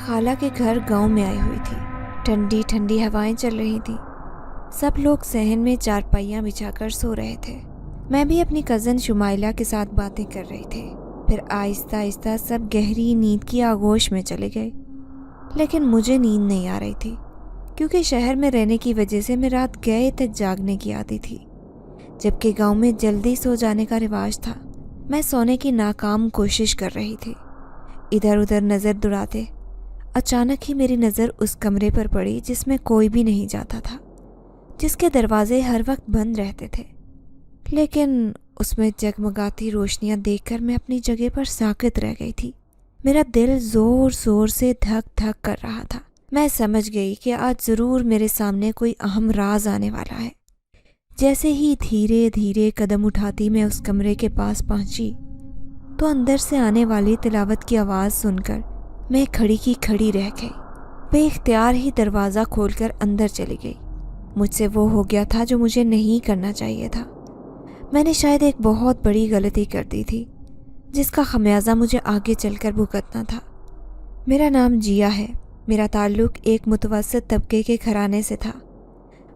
خالہ کے گھر گاؤں میں آئی ہوئی تھی۔ ٹھنڈی ٹھنڈی ہوائیں چل رہی تھیں۔ سب لوگ صحن میں چارپائیاں بچھا کر سو رہے تھے۔ میں بھی اپنی کزن شمائلہ کے ساتھ باتیں کر رہی تھی۔ پھر آہستہ آہستہ سب گہری نیند کی آغوش میں چلے گئے، لیکن مجھے نیند نہیں آ رہی تھی، کیونکہ شہر میں رہنے کی وجہ سے میں رات گئے تک جاگنے کی عادی تھی، جبکہ گاؤں میں جلدی سو جانے کا رواج تھا۔ میں سونے کی ناکام کوشش کر رہی تھی، ادھر ادھر نظر دوڑاتے۔ اچانک ہی میری نظر اس کمرے پر پڑی جس میں کوئی بھی نہیں جاتا تھا، جس کے دروازے ہر وقت بند رہتے تھے، لیکن اس میں جگمگاتی روشنیاں دیکھ کر میں اپنی جگہ پر ساکت رہ گئی تھی۔ میرا دل زور زور سے دھک دھک کر رہا تھا۔ میں سمجھ گئی کہ آج ضرور میرے سامنے کوئی اہم راز آنے والا ہے۔ جیسے ہی دھیرے دھیرے قدم اٹھاتی میں اس کمرے کے پاس پہنچی تو اندر سے آنے والی تلاوت کی آواز سن کر میں کھڑی کی کھڑی رہ گئی۔ بے اختیار ہی دروازہ کھول کر اندر چلی گئی۔ مجھ سے وہ ہو گیا تھا جو مجھے نہیں کرنا چاہیے تھا۔ میں نے شاید ایک بہت بڑی غلطی کر دی تھی، جس کا خمیازہ مجھے آگے چل کر بھگتنا تھا۔ میرا نام جیا ہے۔ میرا تعلق ایک متوسط طبقے کے گھرانے سے تھا۔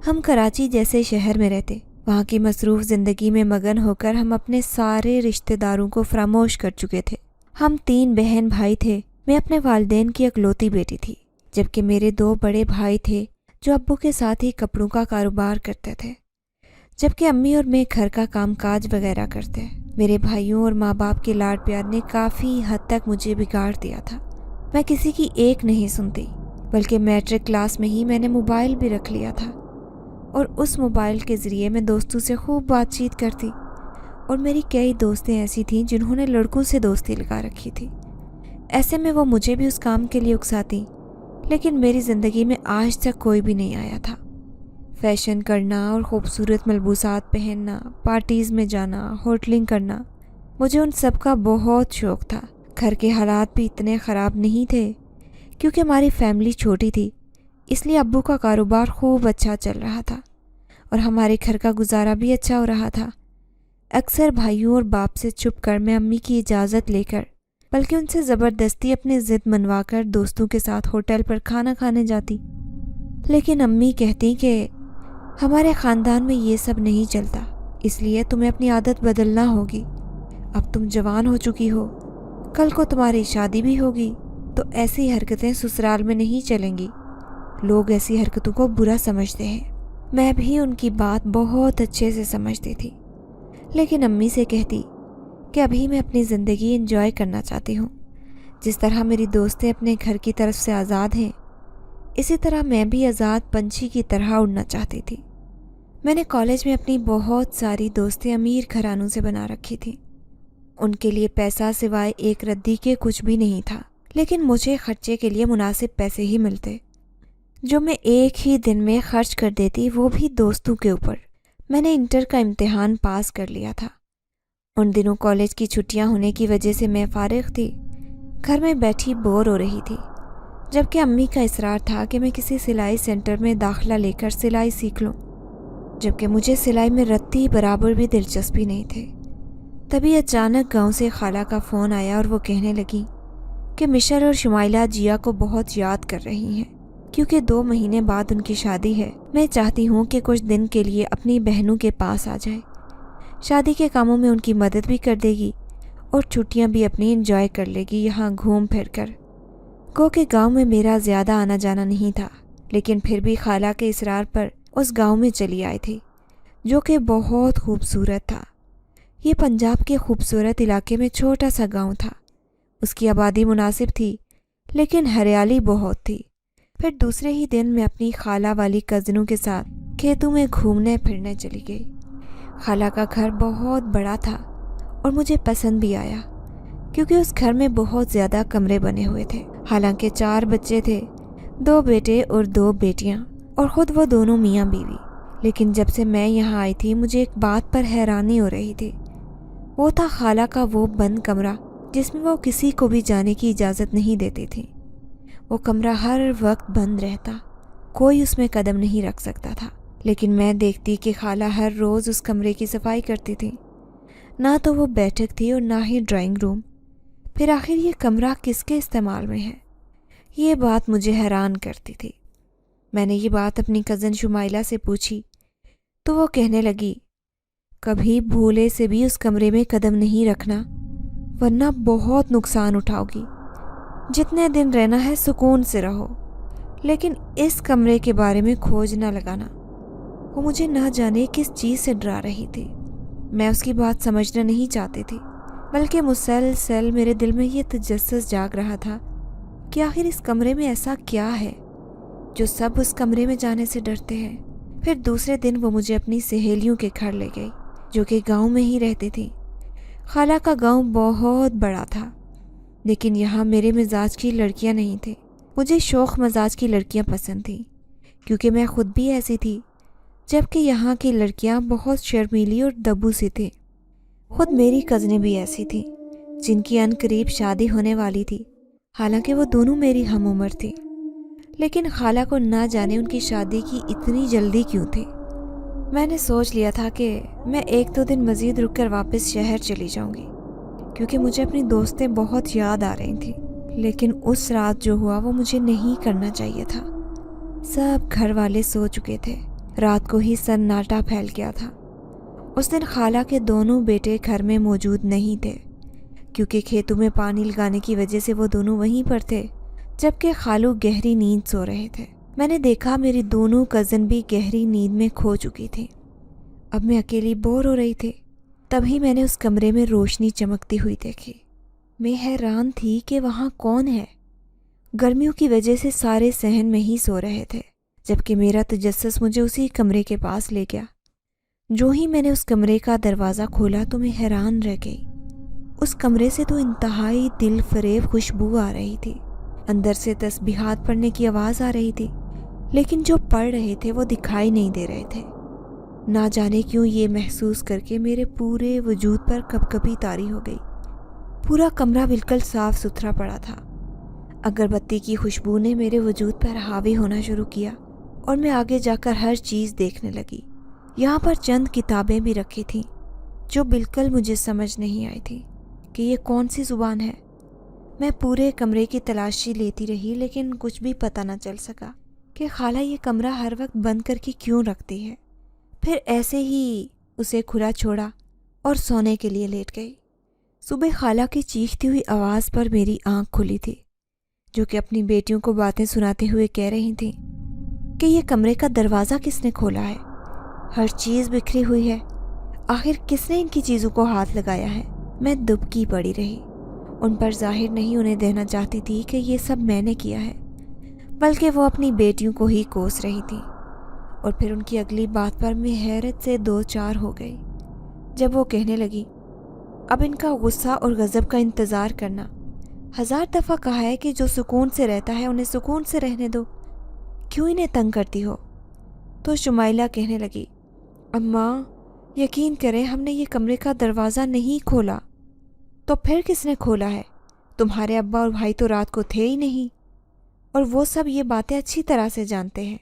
ہم کراچی جیسے شہر میں رہتے، وہاں کی مصروف زندگی میں مگن ہو کر ہم اپنے سارے رشتہ داروں کو فراموش کر چکے تھے۔ ہم 3 بہن بھائی تھے۔ میں اپنے والدین کی اکلوتی بیٹی تھی، جبکہ میرے 2 بڑے بھائی تھے جو ابو کے ساتھ ہی کپڑوں کا کاروبار کرتے تھے، جبکہ امی اور میں گھر کا کام کاج وغیرہ کرتے۔ میرے بھائیوں اور ماں باپ کے لاڈ پیار نے کافی حد تک مجھے بگاڑ دیا تھا۔ میں کسی کی ایک نہیں سنتی، بلکہ میٹرک کلاس میں ہی میں نے موبائل بھی رکھ لیا تھا، اور اس موبائل کے ذریعے میں دوستوں سے خوب بات چیت کرتی، اور میری کئی دوستیں ایسی تھیں جنہوں نے لڑکوں سے دوستی لگا رکھی تھی۔ ایسے میں وہ مجھے بھی اس کام کے لیے اکساتی، لیکن میری زندگی میں آج تک کوئی بھی نہیں آیا تھا۔ فیشن کرنا اور خوبصورت ملبوسات پہننا، پارٹیز میں جانا، ہوٹلنگ کرنا، مجھے ان سب کا بہت شوق تھا۔ گھر کے حالات بھی اتنے خراب نہیں تھے، کیونکہ ہماری فیملی چھوٹی تھی، اس لیے ابو کا کاروبار خوب اچھا چل رہا تھا، اور ہمارے گھر کا گزارا بھی اچھا ہو رہا تھا۔ اکثر بھائیوں اور باپ سے چھپ کر میں امی کی اجازت لے کر، بلکہ ان سے زبردستی اپنی ضد منوا کر دوستوں کے ساتھ ہوٹل پر کھانا کھانے جاتی، لیکن امی کہتی کہ ہمارے خاندان میں یہ سب نہیں چلتا، اس لیے تمہیں اپنی عادت بدلنا ہوگی۔ اب تم جوان ہو چکی ہو، کل کو تمہاری شادی بھی ہوگی، تو ایسی حرکتیں سسرال میں نہیں چلیں گی، لوگ ایسی حرکتوں کو برا سمجھتے ہیں۔ میں بھی ان کی بات بہت اچھے سے سمجھتی تھی، لیکن امی سے کہتی کہ ابھی میں اپنی زندگی انجوائے کرنا چاہتی ہوں۔ جس طرح میری دوستیں اپنے گھر کی طرف سے آزاد ہیں، اسی طرح میں بھی آزاد پنچھی کی طرح اڑنا چاہتی تھی۔ میں نے کالج میں اپنی بہت ساری دوستیں امیر گھرانوں سے بنا رکھی تھیں۔ ان کے لیے پیسہ سوائے ایک ردی کے کچھ بھی نہیں تھا، لیکن مجھے خرچے کے لیے مناسب پیسے ہی ملتے، جو میں ایک ہی دن میں خرچ کر دیتی، وہ بھی دوستوں کے اوپر۔ میں نے انٹر کا امتحان پاس کر لیا تھا۔ ان دنوں کالج کی چھٹیاں ہونے کی وجہ سے میں فارغ تھی، گھر میں بیٹھی بور ہو رہی تھی، جبکہ امی کا اصرار تھا کہ میں کسی سلائی سینٹر میں داخلہ لے کر سلائی سیکھ لوں، جبکہ مجھے سلائی میں رتی برابر بھی دلچسپی نہیں تھی۔ تبھی اچانک گاؤں سے خالہ کا فون آیا اور وہ کہنے لگی کہ مشر اور شمائلہ جیا کو بہت یاد کر رہی ہیں، کیونکہ 2 مہینے بعد ان کی شادی ہے۔ میں چاہتی ہوں کہ کچھ دن کے لیے اپنی بہنوں کے پاس آ جائے، شادی کے کاموں میں ان کی مدد بھی کر دے گی، اور چھٹیاں بھی اپنی انجوائے کر لے گی یہاں گھوم پھر کر۔ گو کہ گاؤں میں میرا زیادہ آنا جانا نہیں تھا، لیکن پھر بھی خالہ کے اصرار پر اس گاؤں میں چلی آئی تھی، جو کہ بہت خوبصورت تھا۔ یہ پنجاب کے خوبصورت علاقے میں چھوٹا سا گاؤں تھا۔ اس کی آبادی مناسب تھی، لیکن ہریالی بہت تھی۔ پھر دوسرے ہی دن میں اپنی خالہ والی کزنوں کے ساتھ کھیتوں میں گھومنے پھرنے چلی گئی۔ خالہ کا گھر بہت بڑا تھا اور مجھے پسند بھی آیا، کیونکہ اس گھر میں بہت زیادہ کمرے بنے ہوئے تھے۔ حالانکہ 4 بچے تھے، 2 بیٹے اور 2 بیٹیاں، اور خود وہ دونوں میاں بیوی۔ لیکن جب سے میں یہاں آئی تھی مجھے ایک بات پر حیرانی ہو رہی تھی، وہ تھا خالہ کا وہ بند کمرہ جس میں وہ کسی کو بھی جانے کی اجازت نہیں دیتی تھی۔ وہ کمرہ ہر وقت بند رہتا، کوئی اس میں قدم نہیں رکھ سکتا تھا، لیکن میں دیکھتی کہ خالہ ہر روز اس کمرے کی صفائی کرتی تھی۔ نہ تو وہ بیٹھک تھی اور نہ ہی ڈرائنگ روم۔ پھر آخر یہ کمرہ کس کے استعمال میں ہے؟ یہ بات مجھے حیران کرتی تھی۔ میں نے یہ بات اپنی کزن شمائلہ سے پوچھی تو وہ کہنے لگی، کبھی بھولے سے بھی اس کمرے میں قدم نہیں رکھنا ورنہ بہت نقصان اٹھاؤ گی۔ جتنے دن رہنا ہے سکون سے رہو، لیکن اس کمرے کے بارے میں کھوج نہ لگانا۔ وہ مجھے نہ جانے کس چیز سے ڈرا رہی تھی۔ میں اس کی بات سمجھنا نہیں چاہتی تھی، بلکہ مسلسل میرے دل میں یہ تجسس جاگ رہا تھا کہ آخر اس کمرے میں ایسا کیا ہے جو سب اس کمرے میں جانے سے ڈرتے ہیں۔ پھر دوسرے دن وہ مجھے اپنی سہیلیوں کے گھر لے گئی جو کہ گاؤں میں ہی رہتی تھی۔ خالہ کا گاؤں بہت بڑا تھا، لیکن یہاں میرے مزاج کی لڑکیاں نہیں تھیں۔ مجھے شوخ مزاج کی لڑکیاں پسند تھیں کیونکہ میں خود بھی ایسی تھی، جبکہ یہاں کی لڑکیاں بہت شرمیلی اور دبو سی تھیں۔ خود میری کزنیں بھی ایسی تھیں جن کی عنقریب شادی ہونے والی تھی، حالانکہ وہ دونوں میری ہم عمر تھیں، لیکن خالہ کو نہ جانے ان کی شادی کی اتنی جلدی کیوں تھی۔ میں نے سوچ لیا تھا کہ میں 1-2 دن مزید رک کر واپس شہر چلی جاؤں گی، کیونکہ مجھے اپنی دوستیں بہت یاد آ رہی تھیں۔ لیکن اس رات جو ہوا وہ مجھے نہیں کرنا چاہیے تھا۔ سب گھر والے سو چکے تھے، رات کو ہی سناٹا پھیل گیا تھا۔ اس دن خالہ کے دونوں بیٹے گھر میں موجود نہیں تھے، کیونکہ کھیتوں میں پانی لگانے کی وجہ سے وہ دونوں وہیں پر تھے، جبکہ خالو گہری نیند سو رہے تھے۔ میں نے دیکھا میری دونوں کزن بھی گہری نیند میں کھو چکی تھی۔ اب میں اکیلی بور ہو رہی تھی۔ تبھی میں نے اس کمرے میں روشنی چمکتی ہوئی دیکھی۔ میں حیران تھی کہ وہاں کون ہے۔ گرمیوں کی وجہ سے سارے صحن میں ہی سو رہے تھے، جبکہ میرا تجسس مجھے اسی کمرے کے پاس لے گیا۔ جو ہی میں نے اس کمرے کا دروازہ کھولا تو میں حیران رہ گئی۔ اس کمرے سے تو انتہائی دل فریب خوشبو آ رہی تھی۔ اندر سے تسبیحات پڑھنے کی آواز آ رہی تھی، لیکن جو پڑھ رہے تھے وہ دکھائی نہیں دے رہے تھے۔ نہ جانے کیوں یہ محسوس کر کے میرے پورے وجود پر کپکپی طاری ہو گئی۔ پورا کمرہ بالکل صاف ستھرا پڑا تھا۔ اگربتی کی خوشبو نے میرے وجود پر حاوی ہونا شروع کیا اور میں آگے جا کر ہر چیز دیکھنے لگی۔ یہاں پر چند کتابیں بھی رکھی تھیں جو بالکل مجھے سمجھ نہیں آئی تھی کہ یہ کون سی زبان ہے۔ میں پورے کمرے کی تلاشی لیتی رہی، لیکن کچھ بھی پتہ نہ چل سکا کہ خالہ یہ کمرہ ہر وقت بند کر کے کیوں رکھتی ہے۔ پھر ایسے ہی اسے کھلا چھوڑا اور سونے کے لیے لیٹ گئی۔ صبح خالہ کی چیختی ہوئی آواز پر میری آنکھ کھلی تھی، جو کہ اپنی بیٹیوں کو باتیں سناتے ہوئے کہہ رہی تھیں کہ یہ کمرے کا دروازہ کس نے کھولا ہے؟ ہر چیز بکھری ہوئی ہے، آخر کس نے ان کی چیزوں کو ہاتھ لگایا ہے؟ میں دبکی پڑی رہی، ان پر ظاہر نہیں ہونے دینا چاہتی تھی کہ یہ سب میں نے کیا ہے، بلکہ وہ اپنی بیٹیوں کو ہی کوس رہی تھی۔ اور پھر ان کی اگلی بات پر میں حیرت سے 2-4 ہو گئی، جب وہ کہنے لگی، اب ان کا غصہ اور غضب کا انتظار کرنا۔ 1000 دفعہ کہا ہے کہ جو سکون سے رہتا ہے انہیں سکون سے رہنے دو، کیوں انہیں تنگ کرتی ہو؟ تو شمائلہ کہنے لگی، اماں یقین کریں ہم نے یہ کمرے کا دروازہ نہیں کھولا۔ تو پھر کس نے کھولا ہے؟ تمہارے ابا اور بھائی تو رات کو تھے ہی نہیں، اور وہ سب یہ باتیں اچھی طرح سے جانتے ہیں۔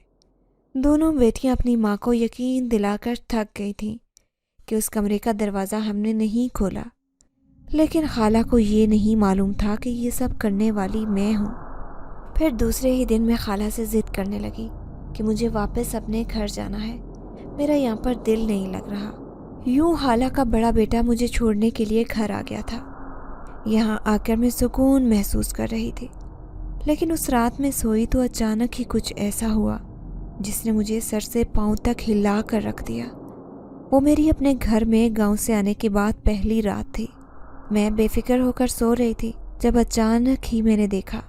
دونوں بیٹیاں اپنی ماں کو یقین دلا کر تھک گئی تھیں کہ اس کمرے کا دروازہ ہم نے نہیں کھولا، لیکن خالہ کو یہ نہیں معلوم تھا کہ یہ سب کرنے والی میں ہوں۔ پھر دوسرے ہی دن میں خالہ سے ضد کرنے لگی کہ مجھے واپس اپنے گھر جانا ہے، میرا یہاں پر دل نہیں لگ رہا۔ یوں خالہ کا بڑا بیٹا مجھے چھوڑنے کے لیے گھر آ گیا تھا۔ یہاں آ کر میں سکون محسوس کر رہی تھی، لیکن اس رات میں سوئی تو اچانک ہی کچھ ایسا ہوا جس نے مجھے سر سے پاؤں تک ہلا کر رکھ دیا۔ وہ میری اپنے گھر میں گاؤں سے آنے کے بعد پہلی رات تھی۔ میں بے فکر ہو کر سو رہی تھی جب اچانک ہی میں نے دیکھا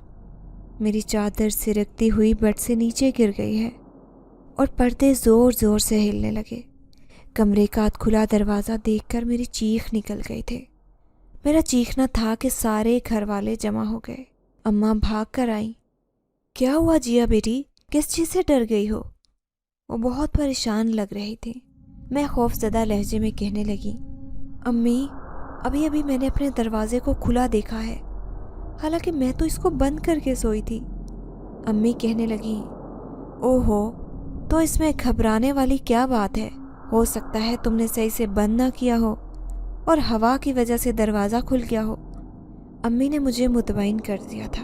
میری چادر سرکتی ہوئی بیڈ سے نیچے گر گئی ہے اور پردے زور زور سے ہلنے لگے۔ کمرے کا کھلا دروازہ دیکھ کر میری چیخ نکل گئی تھی۔ میرا چیخنا تھا کہ سارے گھر والے جمع ہو گئے۔ اماں بھاگ کر آئیں۔ کیا ہوا جیا بیٹی، کس چیز سے ڈر گئی ہو؟ وہ بہت پریشان لگ رہی تھی۔ میں خوف زدہ لہجے میں کہنے لگی، امی ابھی ابھی میں نے اپنے دروازے کو کھلا دیکھا ہے، حالانکہ میں تو اس کو بند کر کے سوئی تھی۔ امی کہنے لگیں، اوہو، تو اس میں گھبرانے والی کیا بات ہے؟ ہو سکتا ہے تم نے صحیح سے بند نہ کیا ہو اور ہوا کی وجہ سے دروازہ کھل گیا ہو۔ امی نے مجھے مطمئن کر دیا تھا۔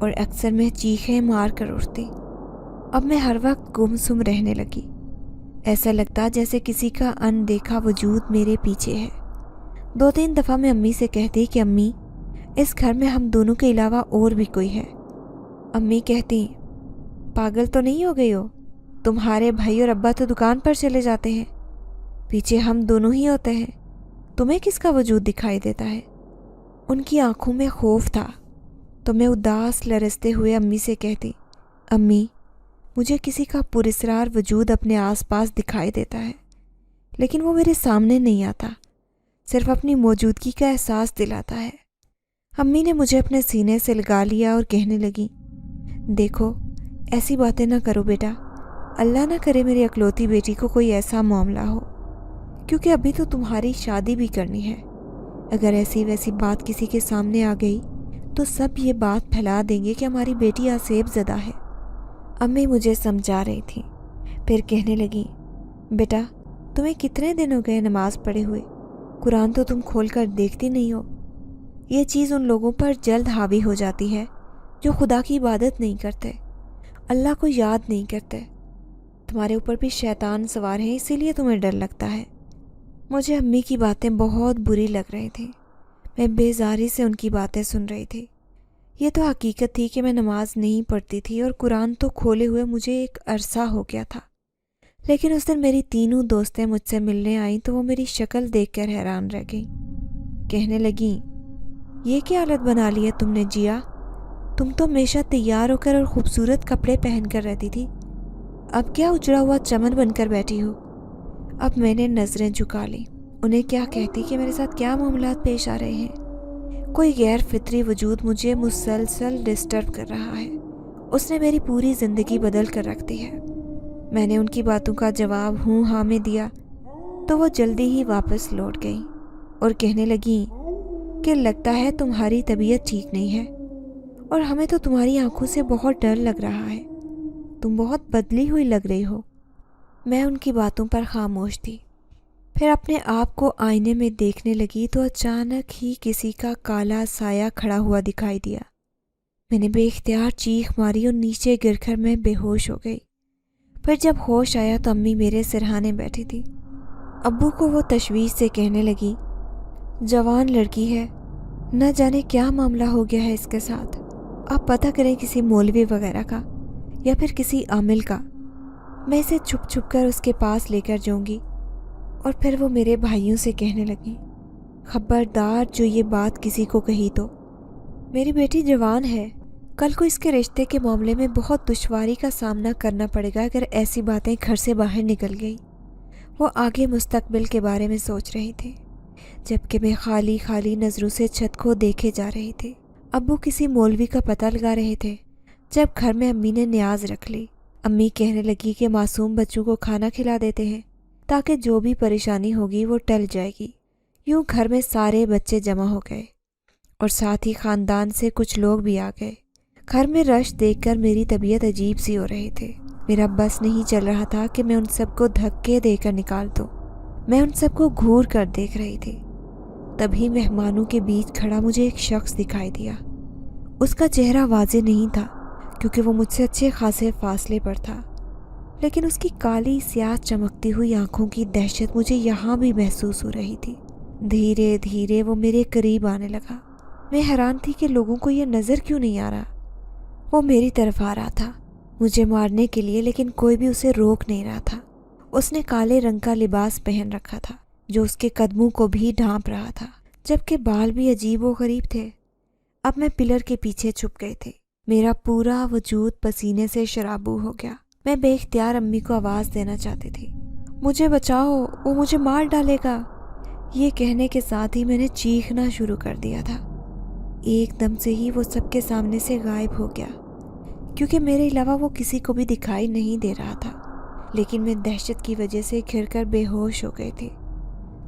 اور اکثر میں چیخیں مار کر اٹھتی۔ اب میں ہر وقت گمسم رہنے لگی، ایسا لگتا جیسے کسی کا اندیکھا وجود میرے پیچھے ہے۔ 2-3 دفعہ میں امی سے کہتی کہ امی، اس گھر میں ہم دونوں کے علاوہ اور بھی کوئی ہے۔ امی کہتی، پاگل تو نہیں ہو گئی ہو؟ تمہارے بھائی اور ابا تو دکان پر چلے جاتے ہیں، پیچھے ہم دونوں ہی ہوتے ہیں، تمہیں کس کا وجود دکھائی دیتا ہے؟ ان کی آنکھوں میں خوف تھا، تو میں اداس لرزتے ہوئے امی سے کہتی، امی، مجھے کسی کا پراسرار وجود اپنے آس پاس دکھائی دیتا ہے، لیکن وہ میرے سامنے نہیں آتا، صرف اپنی موجودگی کا احساس دلاتا ہے۔ امی نے مجھے اپنے سینے سے لگا لیا اور کہنے لگی، دیکھو، ایسی باتیں نہ کرو بیٹا، اللہ نہ کرے میری اکلوتی بیٹی کو کوئی ایسا معاملہ ہو، کیونکہ ابھی تو تمہاری شادی بھی کرنی ہے۔ اگر ایسی ویسی بات کسی کے سامنے آ گئی تو سب یہ بات پھیلا دیں گے کہ ہماری بیٹی آسیب زدہ ہے۔ امی مجھے سمجھا رہی تھی، پھر کہنے لگی، بیٹا، تمہیں کتنے دن ہو گئے نماز پڑھے ہوئے؟ قرآن تو تم کھول کر دیکھتی نہیں ہو۔ یہ چیز ان لوگوں پر جلد حاوی ہو جاتی ہے جو خدا کی عبادت نہیں کرتے، اللہ کو یاد نہیں کرتے۔ تمہارے اوپر بھی شیطان سوار ہیں، اسی لیے تمہیں ڈر لگتا ہے۔ مجھے امی کی باتیں بہت بری لگ رہی تھیں، میں بیزاری سے ان کی باتیں سن رہی تھی۔ یہ تو حقیقت تھی کہ میں نماز نہیں پڑھتی تھی اور قرآن تو کھولے ہوئے مجھے ایک عرصہ ہو گیا تھا، لیکن اس دن میری تینوں دوستیں مجھ سے ملنے آئیں تو وہ میری شکل دیکھ کر حیران رہ گئیں۔ کہنے لگیں، یہ کیا حالت بنا لی ہے تم نے جیا؟ تم تو ہمیشہ تیار ہو کر اور خوبصورت کپڑے پہن کر رہتی تھی، اب کیا اجڑا ہوا چمن بن کر بیٹھی ہو؟ اب میں نے نظریں جھکا لیں، انہیں کیا کہتی کہ میرے ساتھ کیا معاملات پیش آ رہے ہیں۔ کوئی غیر فطری وجود مجھے مسلسل ڈسٹرب کر رہا ہے، اس نے میری پوری زندگی بدل کر رکھ دی ہے۔ میں نے ان کی باتوں کا جواب ہوں ہاں میں دیا تو وہ جلدی ہی واپس لوٹ گئیں اور کہنے لگیں کہ لگتا ہے تمہاری طبیعت ٹھیک نہیں ہے، اور ہمیں تو تمہاری آنکھوں سے بہت ڈر لگ رہا ہے، تم بہت بدلی ہوئی لگ رہی ہو۔ میں ان کی باتوں پر خاموش تھی، پھر اپنے آپ کو آئینے میں دیکھنے لگی تو اچانک ہی کسی کا کالا سایہ کھڑا ہوا دکھائی دیا۔ میں نے بے اختیار چیخ ماری اور نیچے گر کر میں بے ہوش ہو گئی۔ پھر جب ہوش آیا تو امی میرے سرہانے بیٹھی تھی۔ ابو کو وہ تشویش سے کہنے لگی، جوان لڑکی ہے، نہ جانے کیا معاملہ ہو گیا ہے اس کے ساتھ، آپ پتہ کریں کسی مولوی وغیرہ کا یا پھر کسی عامل کا، میں اسے چھپ چھپ کر اس کے پاس لے کر جاؤں گی۔ اور پھر وہ میرے بھائیوں سے کہنے لگی، خبردار جو یہ بات کسی کو کہی تو، میری بیٹی جوان ہے، کل کو اس کے رشتے کے معاملے میں بہت دشواری کا سامنا کرنا پڑے گا اگر ایسی باتیں گھر سے باہر نکل گئی۔ وہ آگے مستقبل کے بارے میں سوچ رہی تھی، جبکہ میں خالی خالی نظروں سے چھت کو دیکھے جا رہی تھی۔ ابو کسی مولوی کا پتہ لگا رہے تھے جب گھر میں امی نے نیاز رکھ لی۔ امی کہنے لگی کہ معصوم بچوں کو کھانا کھلا دیتے ہیں تاکہ جو بھی پریشانی ہوگی وہ ٹل جائے گی۔ یوں گھر میں سارے بچے جمع ہو گئے اور ساتھ ہی خاندان سے کچھ لوگ بھی آ گئے۔ گھر میں رش دیکھ کر میری طبیعت عجیب سی ہو رہی تھی، میرا بس نہیں چل رہا تھا کہ میں ان سب کو دھکے دے کر نکال دوں۔ میں ان سب کو گھور کر دیکھ رہی تھی، تبھی مہمانوں کے بیچ کھڑا مجھے ایک شخص دکھائی دیا۔ اس کا چہرہ واضح نہیں تھا کیونکہ وہ مجھ سے اچھے خاصے فاصلے پر تھا، لیکن اس کی کالی سیاہ چمکتی ہوئی آنکھوں کی دہشت مجھے یہاں بھی محسوس ہو رہی تھی۔ دھیرے دھیرے وہ میرے قریب آنے لگا۔ میں حیران تھی کہ لوگوں کو یہ نظر کیوں نہیں آ رہا۔ وہ میری طرف آ رہا تھا مجھے مارنے کے لیے، لیکن کوئی بھی اسے روک نہیں رہا تھا۔ اس نے کالے رنگ کا لباس پہن رکھا تھا جو اس کے قدموں کو بھی ڈھانپ رہا تھا، جبکہ بال بھی عجیب و غریب تھے۔ اب میں پلر کے پیچھے چھپ گئے تھے، میرا پورا وجود پسینے سے شرابو ہو گیا۔ میں بے اختیار امی کو آواز دینا چاہتی تھی، مجھے بچاؤ، وہ مجھے مار ڈالے گا۔ یہ کہنے کے ساتھ ہی میں نے چیخنا شروع کر دیا تھا۔ ایک دم سے ہی وہ سب کے سامنے سے غائب ہو گیا، کیونکہ میرے علاوہ وہ کسی کو بھی دکھائی نہیں دے رہا تھا، لیکن میں دہشت کی وجہ سے گھر کر بے ہوش ہو گئی تھی۔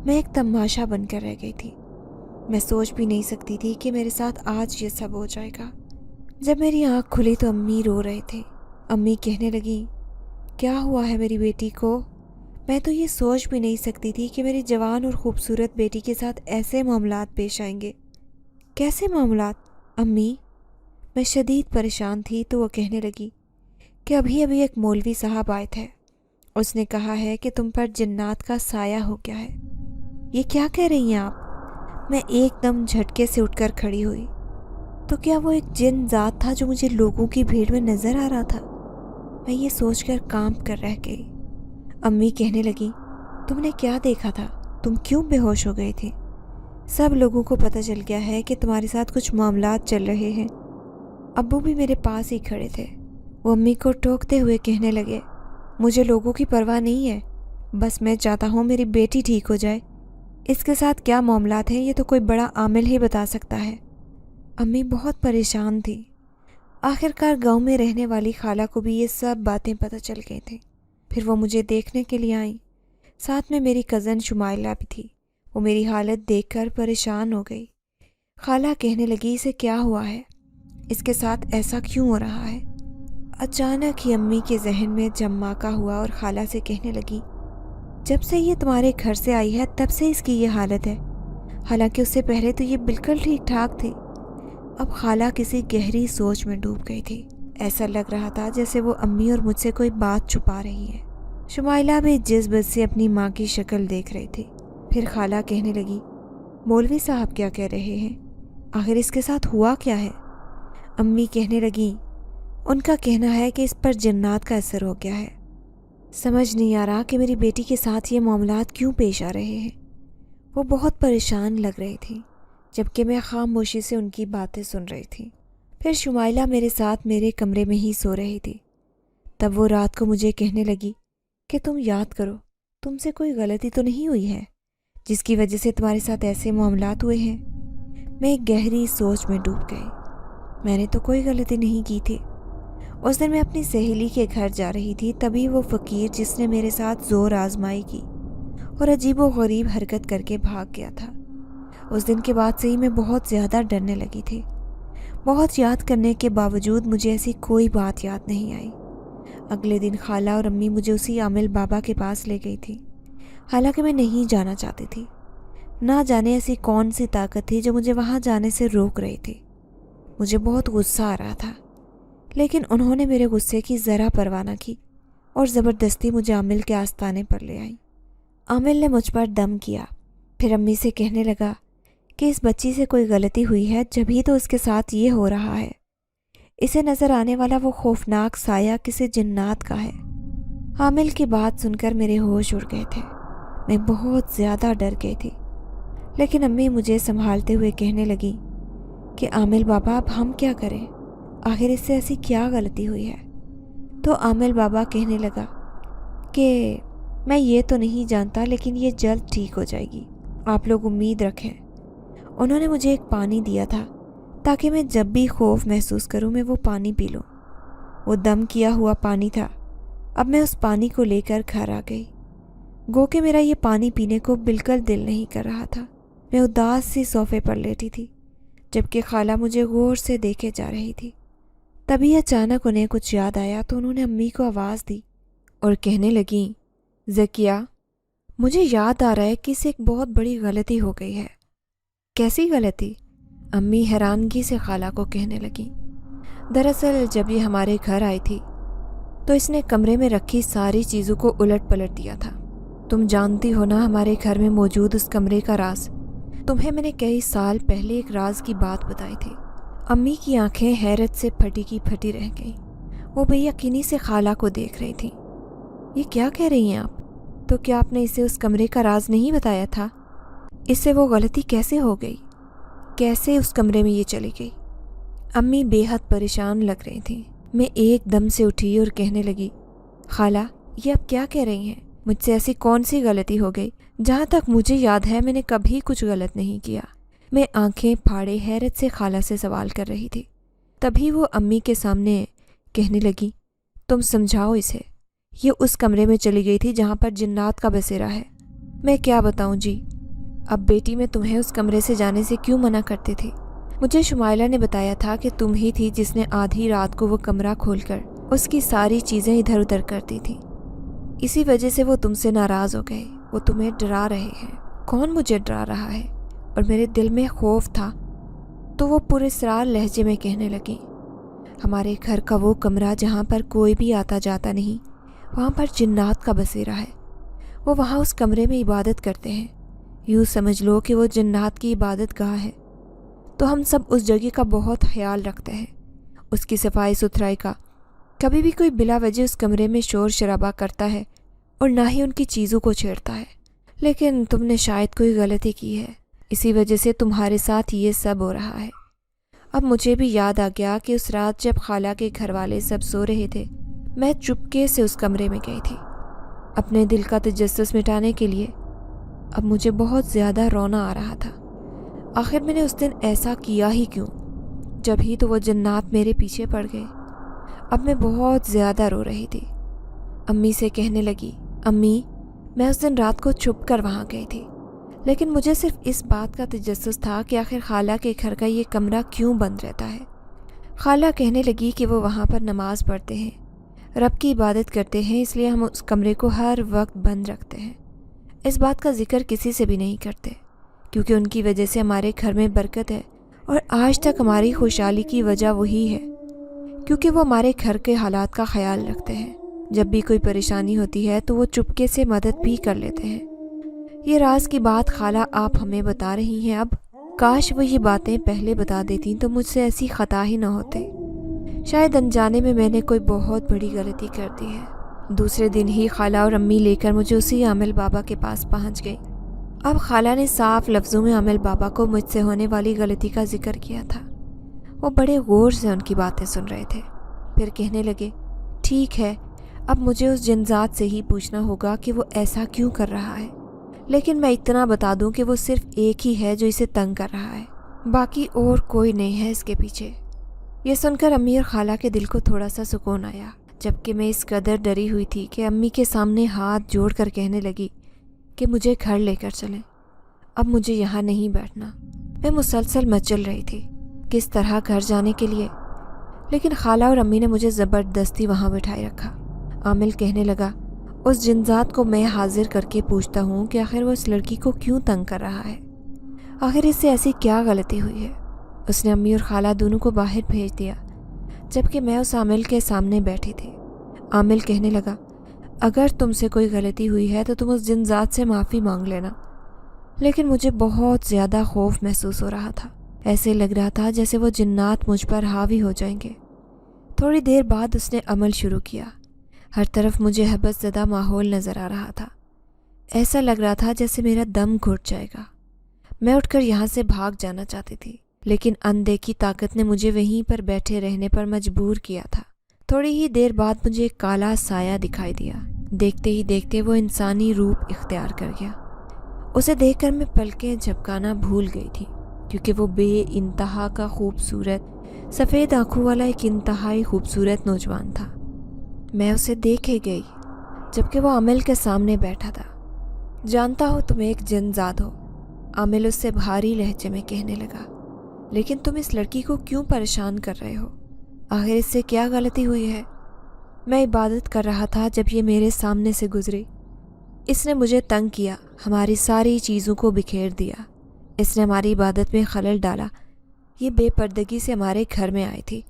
میں ایک تماشا بن کر رہ گئی تھی، میں سوچ بھی نہیں سکتی تھی کہ میرے ساتھ آج یہ سب ہو جائے گا۔ جب میری آنکھ کھلی تو امی رو رہے تھے۔ امی کہنے لگیں، کیا ہوا ہے میری بیٹی کو؟ میں تو یہ سوچ بھی نہیں سکتی تھی کہ میری جوان اور خوبصورت بیٹی کے ساتھ ایسے معاملات پیش آئیں گے۔ کیسے معاملات امی؟ میں شدید پریشان تھی تو وہ کہنے لگی کہ ابھی ابھی ایک مولوی صاحب آئے تھے، اس نے کہا ہے کہ تم پر جنات کا سایہ ہو گیا ہے۔ یہ کیا کہہ رہی ہیں آپ؟ میں ایک دم جھٹکے سے اٹھ کر کھڑی ہوئی۔ تو کیا وہ ایک جن ذات تھا جو مجھے لوگوں کی بھیڑ میں نظر آ رہا تھا؟ میں یہ سوچ کر کانپ کر رہ گئی۔ امی کہنے لگی تم نے کیا دیکھا تھا؟ تم کیوں بے ہوش ہو گئی تھی؟ سب لوگوں کو پتہ چل گیا ہے کہ تمہارے ساتھ کچھ معاملات چل رہے ہیں۔ ابو بھی میرے پاس ہی کھڑے تھے۔ وہ امی کو ٹوکتے ہوئے کہنے لگے مجھے لوگوں کی پرواہ نہیں ہے، بس میں چاہتا ہوں میری بیٹی ٹھیک ہو جائے۔ اس کے ساتھ کیا معاملات ہیں یہ تو کوئی بڑا عامل ہی بتا سکتا ہے۔ امی بہت پریشان تھی۔ آخرکار گاؤں میں رہنے والی خالہ کو بھی یہ سب باتیں پتہ چل گئی تھیں۔ پھر وہ مجھے دیکھنے کے لیے آئیں۔ ساتھ میں میری کزن شمائلہ بھی تھی۔ وہ میری حالت دیکھ کر پریشان ہو گئی۔ خالہ کہنے لگی اسے کیا ہوا ہے؟ اس کے ساتھ ایسا کیوں ہو رہا ہے؟ اچانک ہی امی کے ذہن میں جماکا ہوا اور خالہ سے کہنے لگی جب سے یہ تمہارے گھر سے آئی ہے تب سے اس کی یہ حالت ہے، حالانکہ اس سے پہلے تو یہ بالکل ٹھیک ٹھاک تھی۔ اب خالہ کسی گہری سوچ میں ڈوب گئی تھی۔ ایسا لگ رہا تھا جیسے وہ امی اور مجھ سے کوئی بات چھپا رہی ہے۔ شمائلہ بھی جذبت سے اپنی ماں کی شکل دیکھ رہی تھی۔ پھر خالہ کہنے لگی مولوی صاحب کیا کہہ رہے ہیں؟ آخر اس کے ساتھ ہوا کیا ہے؟ امی کہنے لگیں ان کا کہنا ہے کہ اس پر جنات کا اثر ہو گیا ہے۔ سمجھ نہیں آ رہا کہ میری بیٹی کے ساتھ یہ معاملات کیوں پیش آ رہے ہیں۔ وہ بہت پریشان لگ رہی تھی جبکہ میں خاموشی سے ان کی باتیں سن رہی تھی۔ پھر شمائلہ میرے ساتھ میرے کمرے میں ہی سو رہی تھی۔ تب وہ رات کو مجھے کہنے لگی کہ تم یاد کرو تم سے کوئی غلطی تو نہیں ہوئی ہے جس کی وجہ سے تمہارے ساتھ ایسے معاملات ہوئے ہیں۔ میں ایک گہری سوچ میں ڈوب گئی۔ میں نے تو کوئی غلطی نہیں کی تھی۔ اس دن میں اپنی سہیلی کے گھر جا رہی تھی، تبھی وہ فقیر جس نے میرے ساتھ زور آزمائی کی اور عجیب و غریب حرکت کر کے بھاگ گیا تھا۔ اس دن کے بعد سے ہی میں بہت زیادہ ڈرنے لگی تھی۔ بہت یاد کرنے کے باوجود مجھے ایسی کوئی بات یاد نہیں آئی۔ اگلے دن خالہ اور امی مجھے اسی عامل بابا کے پاس لے گئی تھی، حالانکہ میں نہیں جانا چاہتی تھی۔ نہ جانے ایسی کون سی طاقت تھی جو مجھے وہاں جانے سے روک رہی تھی۔ مجھے بہت غصہ آ رہا تھا، لیکن انہوں نے میرے غصے کی ذرا پرواہ نہ کی اور زبردستی مجھے عامل کے آستانے پر لے آئیں۔ عامل نے مجھ پر دم کیا، پھر امی سے کہنے لگا کہ اس بچی سے کوئی غلطی ہوئی ہے جبھی تو اس کے ساتھ یہ ہو رہا ہے۔ اسے نظر آنے والا وہ خوفناک سایہ کسی جنات کا ہے۔ عامل کی بات سن کر میرے ہوش اڑ گئے تھے۔ میں بہت زیادہ ڈر گئی تھی، لیکن امی مجھے سنبھالتے ہوئے کہنے لگی کہ عامل بابا اب ہم کیا کریں؟ آخر اس سے ایسی کیا غلطی ہوئی ہے؟ تو عامل بابا کہنے لگا کہ میں یہ تو نہیں جانتا، لیکن یہ جلد ٹھیک ہو جائے گی، آپ لوگ امید رکھیں۔ انہوں نے مجھے ایک پانی دیا تھا تاکہ میں جب بھی خوف محسوس کروں میں وہ پانی پی لوں۔ وہ دم کیا ہوا پانی تھا۔ اب میں اس پانی کو لے کر گھر آ گئی۔ گو کہ میرا یہ پانی پینے کو بالکل دل نہیں کر رہا تھا۔ میں اداس سی صوفے پر لیٹی تھی جبکہ خالہ مجھے غور سے دیکھے جا رہی تھی۔ تبھی اچانک انہیں کچھ یاد آیا تو انہوں نے امی کو آواز دی اور کہنے لگیں ذکیہ، مجھے یاد آ رہا ہے کہ اسے ایک بہت بڑی غلطی ہو گئی ہے۔ کیسی غلطی؟ امی حیرانگی سے خالہ کو کہنے لگیں۔ دراصل جب یہ ہمارے گھر آئی تھی تو اس نے کمرے میں رکھی ساری چیزوں کو الٹ پلٹ دیا تھا۔ تم جانتی ہو نا ہمارے گھر میں موجود اس کمرے کا راز۔ تمہیں میں نے کئی سال پہلے ایک راز کی بات بتائی تھی۔ امی کی آنکھیں حیرت سے پھٹی کی پھٹی رہ گئیں۔ وہ بے یقینی سے خالہ کو دیکھ رہی تھیں۔ یہ کیا کہہ رہی ہیں آپ؟ تو کیا آپ نے اسے اس کمرے کا راز نہیں بتایا تھا؟ اس سے وہ غلطی کیسے ہو گئی؟ کیسے اس کمرے میں یہ چلی گئی؟ امی بے حد پریشان لگ رہی تھیں۔ میں ایک دم سے اٹھی اور کہنے لگی خالہ یہ آپ کیا کہہ رہی ہیں؟ مجھ سے ایسی کون سی غلطی ہو گئی؟ جہاں تک مجھے یاد ہے میں نے کبھی کچھ غلط نہیں کیا۔ میں آنکھیں پھاڑے حیرت سے خالہ سے سوال کر رہی تھی۔ تبھی وہ امی کے سامنے کہنے لگی تم سمجھاؤ اسے، یہ اس کمرے میں چلی گئی تھی جہاں پر جنات کا بسیرا ہے۔ میں کیا بتاؤں جی، اب بیٹی میں تمہیں اس کمرے سے جانے سے کیوں منع کرتی تھی؟ مجھے شمائلہ نے بتایا تھا کہ تم ہی تھی جس نے آدھی رات کو وہ کمرہ کھول کر اس کی ساری چیزیں ادھر ادھر کرتی تھی۔ اسی وجہ سے وہ تم سے ناراض ہو گئے، وہ تمہیں ڈرا رہے ہیں۔ کون مجھے ڈرا رہا ہے؟ اور میرے دل میں خوف تھا تو وہ پراسرار لہجے میں کہنے لگی ہمارے گھر کا وہ کمرہ جہاں پر کوئی بھی آتا جاتا نہیں، وہاں پر جنات کا بسیرا ہے۔ وہ وہاں اس کمرے میں عبادت کرتے ہیں، یوں سمجھ لو کہ وہ جنات کی عبادت گاہ ہے۔ تو ہم سب اس جگہ کا بہت خیال رکھتے ہیں، اس کی صفائی ستھرائی کا۔ کبھی بھی کوئی بلا وجہ اس کمرے میں شور شرابہ کرتا ہے اور نہ ہی ان کی چیزوں کو چھیڑتا ہے۔ لیکن تم نے شاید کوئی غلطی کی ہے، اسی وجہ سے تمہارے ساتھ یہ سب ہو رہا ہے۔ اب مجھے بھی یاد آ گیا کہ اس رات جب خالہ کے گھر والے سب سو رہے تھے، میں چپکے سے اس کمرے میں گئی تھی اپنے دل کا تجسس مٹانے کے لیے۔ اب مجھے بہت زیادہ رونا آ رہا تھا۔ آخر میں نے اس دن ایسا کیا ہی کیوں؟ جب ہی تو وہ جنات میرے پیچھے پڑ گئے۔ اب میں بہت زیادہ رو رہی تھی۔ امی سے کہنے لگی، امی میں اس دن رات کو چھپ کر وہاں گئی تھی، لیکن مجھے صرف اس بات کا تجسس تھا کہ آخر خالہ کے گھر کا یہ کمرہ کیوں بند رہتا ہے۔ خالہ کہنے لگی کہ وہ وہاں پر نماز پڑھتے ہیں، رب کی عبادت کرتے ہیں، اس لیے ہم اس کمرے کو ہر وقت بند رکھتے ہیں۔ اس بات کا ذکر کسی سے بھی نہیں کرتے، کیونکہ ان کی وجہ سے ہمارے گھر میں برکت ہے، اور آج تک ہماری خوشحالی کی وجہ وہی ہے، کیونکہ وہ ہمارے گھر کے حالات کا خیال رکھتے ہیں۔ جب بھی کوئی پریشانی ہوتی ہے تو وہ چپکے سے مدد بھی کر لیتے ہیں۔ یہ راز کی بات خالہ آپ ہمیں بتا رہی ہیں، اب کاش وہ یہ باتیں پہلے بتا دیتیں تو مجھ سے ایسی خطا ہی نہ ہوتے۔ شاید انجانے میں نے کوئی بہت بڑی غلطی کر دی ہے۔ دوسرے دن ہی خالہ اور امی لے کر مجھے اسی عامل بابا کے پاس پہنچ گئی۔ اب خالہ نے صاف لفظوں میں عامل بابا کو مجھ سے ہونے والی غلطی کا ذکر کیا تھا۔ وہ بڑے غور سے ان کی باتیں سن رہے تھے، پھر کہنے لگے، ٹھیک ہے، اب مجھے اس جنذات سے ہی پوچھنا ہوگا کہ وہ ایسا کیوں کر رہا ہے، لیکن میں اتنا بتا دوں کہ وہ صرف ایک ہی ہے جو اسے تنگ کر رہا ہے، باقی اور کوئی نہیں ہے اس کے پیچھے۔ یہ سن کر امی اور خالہ کے دل کو تھوڑا سا سکون آیا، جبکہ میں اس قدر ڈری ہوئی تھی کہ امی کے سامنے ہاتھ جوڑ کر کہنے لگی کہ مجھے گھر لے کر چلیں، اب مجھے یہاں نہیں بیٹھنا۔ میں مسلسل مچل رہی تھی کس طرح گھر جانے کے لیے، لیکن خالہ اور امی نے مجھے زبردستی وہاں بٹھائے رکھا۔ عامل کہنے لگا، اس جنذات کو میں حاضر کر کے پوچھتا ہوں کہ آخر وہ اس لڑکی کو کیوں تنگ کر رہا ہے، آخر اس سے ایسی کیا غلطی ہوئی ہے۔ اس نے امی اور خالہ دونوں کو باہر بھیج دیا، جبکہ میں اس عامل کے سامنے بیٹھی تھی۔ عامل کہنے لگا، اگر تم سے کوئی غلطی ہوئی ہے تو تم اس جنذات سے معافی مانگ لینا۔ لیکن مجھے بہت زیادہ خوف محسوس ہو رہا تھا، ایسے لگ رہا تھا جیسے وہ جنات مجھ پر حاوی ہو جائیں گے۔ تھوڑی دیر بعد اس نے عمل شروع کیا۔ ہر طرف مجھے حبس زدہ ماحول نظر آ رہا تھا، ایسا لگ رہا تھا جیسے میرا دم گھٹ جائے گا۔ میں اٹھ کر یہاں سے بھاگ جانا چاہتی تھی، لیکن اندیکھی طاقت نے مجھے وہیں پر بیٹھے رہنے پر مجبور کیا تھا۔ تھوڑی ہی دیر بعد مجھے ایک کالا سایہ دکھائی دیا، دیکھتے ہی دیکھتے وہ انسانی روپ اختیار کر گیا۔ اسے دیکھ کر میں پلکیں جھپکانا بھول گئی تھی، کیونکہ وہ بے انتہا کا خوبصورت سفید آنکھوں والا ایک انتہائی خوبصورت نوجوان تھا۔ میں اسے دیکھے گئی جبکہ وہ عامل کے سامنے بیٹھا تھا۔ جانتا ہو تم ایک جنذات ہو، عامل اس سے بھاری لہجے میں کہنے لگا، لیکن تم اس لڑکی کو کیوں پریشان کر رہے ہو؟ آخر اس سے کیا غلطی ہوئی ہے؟ میں عبادت کر رہا تھا جب یہ میرے سامنے سے گزری۔ اس نے مجھے تنگ کیا، ہماری ساری چیزوں کو بکھیر دیا، اس نے ہماری عبادت میں خلل ڈالا۔ یہ بے پردگی سے ہمارے گھر میں آئی تھی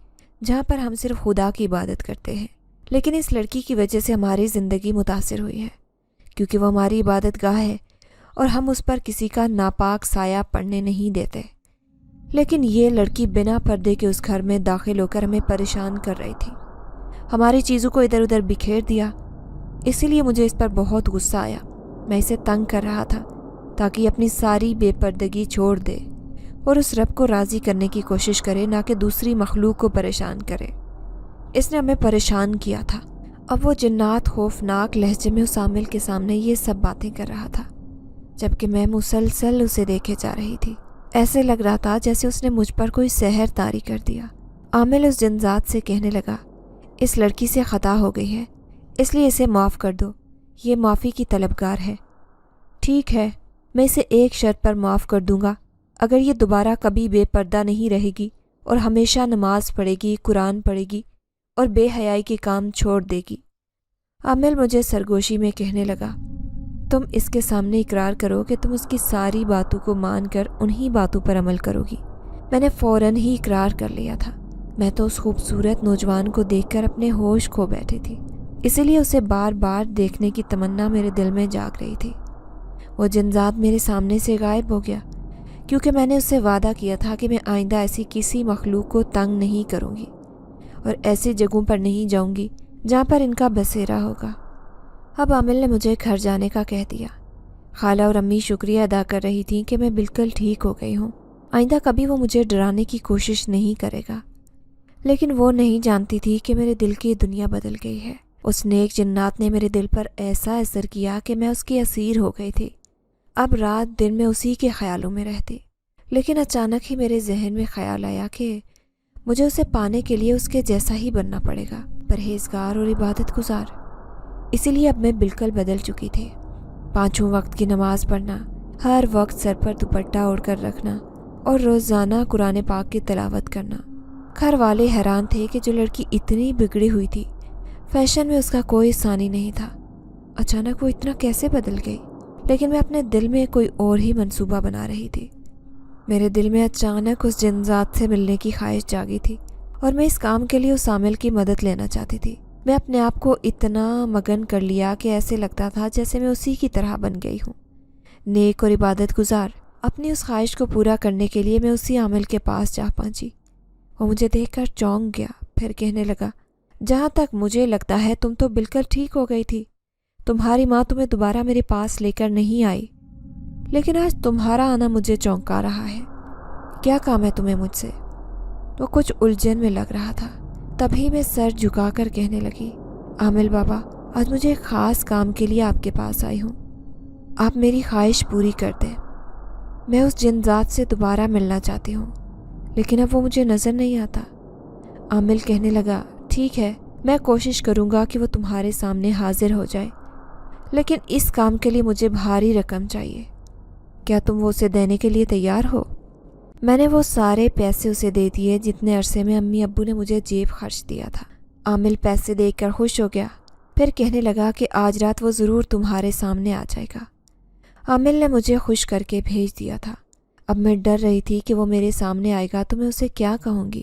جہاں پر ہم صرف خدا کی عبادت کرتے ہیں، لیکن اس لڑکی کی وجہ سے ہماری زندگی متاثر ہوئی ہے، کیونکہ وہ ہماری عبادت گاہ ہے اور ہم اس پر کسی کا ناپاک سایہ پڑنے نہیں دیتے۔ لیکن یہ لڑکی بنا پردے کے اس گھر میں داخل ہو کر ہمیں پریشان کر رہی تھی، ہماری چیزوں کو ادھر ادھر بکھیر دیا۔ اسی لیے مجھے اس پر بہت غصہ آیا۔ میں اسے تنگ کر رہا تھا تاکہ اپنی ساری بے پردگی چھوڑ دے اور اس رب کو راضی کرنے کی کوشش کرے، نہ کہ دوسری مخلوق کو پریشان کرے۔ اس نے ہمیں پریشان کیا تھا۔ اب وہ جنات خوفناک لہجے میں اس عامل کے سامنے یہ سب باتیں کر رہا تھا، جبکہ میں مسلسل اسے دیکھے جا رہی تھی۔ ایسے لگ رہا تھا جیسے اس نے مجھ پر کوئی سحر طاری کر دیا۔ عامل اس جنذات سے کہنے لگا، اس لڑکی سے خطا ہو گئی ہے، اس لیے اسے معاف کر دو، یہ معافی کی طلبگار ہے۔ ٹھیک ہے، میں اسے ایک شرط پر معاف کر دوں گا، اگر یہ دوبارہ کبھی بے پردہ نہیں رہے گی اور ہمیشہ نماز پڑھے گی، قرآن پڑھے گی اور بے حیائی کے کام چھوڑ دے گی۔ عامل مجھے سرگوشی میں کہنے لگا، تم اس کے سامنے اقرار کرو کہ تم اس کی ساری باتوں کو مان کر انہی باتوں پر عمل کرو گی۔ میں نے فوراً ہی اقرار کر لیا تھا۔ میں تو اس خوبصورت نوجوان کو دیکھ کر اپنے ہوش کھو بیٹھی تھی، اسی لیے اسے بار بار دیکھنے کی تمنا میرے دل میں جاگ رہی تھی۔ وہ جنزات میرے سامنے سے غائب ہو گیا، کیونکہ میں نے اس سے وعدہ کیا تھا کہ میں آئندہ ایسی کسی مخلوق کو تنگ نہیں کروں گی اور ایسی جگہوں پر نہیں جاؤں گی جہاں پر ان کا بسیرا ہوگا۔ اب عامل نے مجھے گھر جانے کا کہہ دیا۔ خالہ اور امی شکریہ ادا کر رہی تھیں کہ میں بالکل ٹھیک ہو گئی ہوں، آئندہ کبھی وہ مجھے ڈرانے کی کوشش نہیں کرے گا۔ لیکن وہ نہیں جانتی تھی کہ میرے دل کی دنیا بدل گئی ہے۔ اس نیک جنات نے میرے دل پر ایسا اثر کیا کہ میں اس کی اسیر ہو گئی تھی۔ اب رات دن میں اسی کے خیالوں میں رہتی، لیکن اچانک ہی میرے ذہن میں خیال آیا کہ مجھے اسے پانے کے لیے اس کے جیسا ہی بننا پڑے گا، پرہیزگار اور عبادت گزار۔ اسی لیے اب میں بالکل بدل چکی تھی۔ 5 وقت کی نماز پڑھنا، ہر وقت سر پر دوپٹہ اوڑھ کر رکھنا اور روزانہ قرآن پاک کی تلاوت کرنا۔ گھر والے حیران تھے کہ جو لڑکی اتنی بگڑی ہوئی تھی، فیشن میں اس کا کوئی ثانی نہیں تھا، اچانک وہ اتنا کیسے بدل گئی۔ لیکن میں اپنے دل میں کوئی اور ہی منصوبہ بنا رہی تھی۔ میرے دل میں اچانک اس جنزات سے ملنے کی خواہش جاگی تھی اور میں اس کام کے لیے اس عامل کی مدد لینا چاہتی تھی۔ میں اپنے آپ کو اتنا مگن کر لیا کہ ایسے لگتا تھا جیسے میں اسی کی طرح بن گئی ہوں، نیک اور عبادت گزار۔ اپنی اس خواہش کو پورا کرنے کے لیے میں اسی عامل کے پاس جا پہنچی۔ وہ مجھے دیکھ کر چونک گیا، پھر کہنے لگا، جہاں تک مجھے لگتا ہے تم تو بالکل ٹھیک ہو گئی تھی، تمہاری ماں تمہیں دوبارہ میرے پاس لے کر نہیں آئی، لیکن آج تمہارا آنا مجھے چونکا رہا ہے۔ کیا کام ہے تمہیں مجھ سے؟ وہ کچھ الجھن میں لگ رہا تھا۔ تبھی میں سر جھکا کر کہنے لگی، عامل بابا، آج مجھے ایک خاص کام کے لیے آپ کے پاس آئی ہوں، آپ میری خواہش پوری کر دیں۔ میں اس جنزات سے دوبارہ ملنا چاہتی ہوں، لیکن اب وہ مجھے نظر نہیں آتا۔ عامل کہنے لگا، ٹھیک ہے، میں کوشش کروں گا کہ وہ تمہارے سامنے حاضر ہو جائے، لیکن اس کام کے لیے مجھے بھاری رقم چاہیے۔ کیا تم وہ اسے دینے کے لیے تیار ہو؟ میں نے وہ سارے پیسے اسے دے دیے جتنے عرصے میں امی ابو نے مجھے جیب خرچ دیا تھا۔ عامل پیسے دیکھ کر خوش ہو گیا، پھر کہنے لگا کہ آج رات وہ ضرور تمہارے سامنے آ جائے گا۔ عامل نے مجھے خوش کر کے بھیج دیا تھا۔ اب میں ڈر رہی تھی کہ وہ میرے سامنے آئے گا تو میں اسے کیا کہوں گی۔